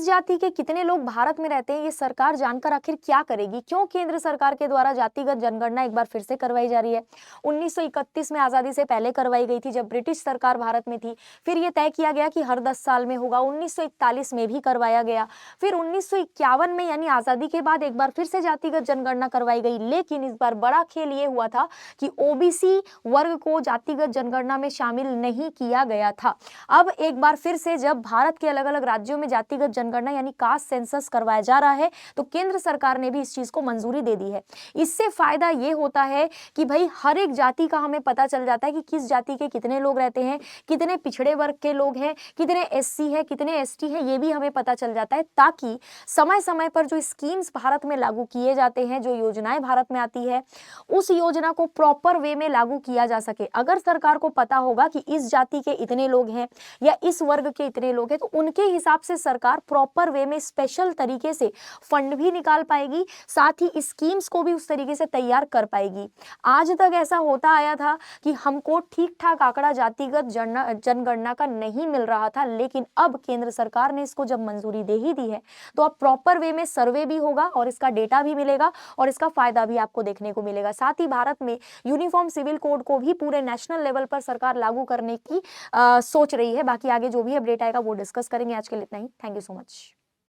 जाति के कितने लोग भारत में रहते हैं ये सरकार जानकर आखिर क्या करेगी? क्यों केंद्र सरकार के द्वारा जातिगत जनगणना एक बार फिर से करवाई जा रही है? 1931 में आज़ादी से पहले करवाई गई थी जब ब्रिटिश सरकार भारत में थी। फिर ये तय किया गया कि हर 10 साल में होगा। 1941 में भी करवाया गया। फिर 1951 में यानी आज़ादी के बाद एक बार फिर से जातिगत जनगणना करवाई गई। लेकिन इस बार बड़ा खेल ये हुआ था कि ओबीसी वर्ग को जातिगत जनगणना में शामिल नहीं किया गया था। अब एक बार फिर से जब भारत के अलग-अलग राज्यों में जातिगत जनगणना यानी कास्ट सेंसस करवाया जा रहा है तो केंद्र सरकार ने भी इस चीज को मंजूरी दे दी है। इससे फायदा ये होता है कि भाई हर एक जाति का हमें पता चल जाता है कि किस जाति के कितने लोग रहते हैं, कितने पिछड़े वर्ग के लोग हैं, कितने एससी है, कितने एसटी है, ये भी हमें पता चल जाता है ताकि समय समय पर जो स्कीम्स भारत में लागू किए जाते हैं, जो योजनाएं भारत में आती है, उस योजना को प्रॉपर वे में लागू किया जा सके। अगर सरकार को पता होगा कि इस जाति के इतने लोग हैं या इस वर्ग के इतने लोग हैं तो उनके हिसाब से सरकार प्रॉपर वे में स्पेशल तरीके से फंड भी निकाल पाएगी, साथ ही स्कीम्स को भी उस तरीके से तैयार कर पाएगी। आज तक ऐसा होता आया था कि हमको ठीक ठाक आंकड़ा जातिगत जनगणना का नहीं मिल रहा था, लेकिन अब केंद्र सरकार ने इसको जब मंजूरी दे ही दी है तो अब प्रॉपर वे में सर्वे भी होगा और इसका डेटा भी मिलेगा और इसका फायदा भी आपको देखने को मिलेगा। साथ ही भारत में यूनिफॉर्म सिविल कोड को भी पूरे नेशनल लेवल पर सरकार लागू करने की सोच रही है। बाकी आगे जो भी अपडेट आएगा वो डिस्कस करेंगे। आज के लिए इतना ही। Thank you so much.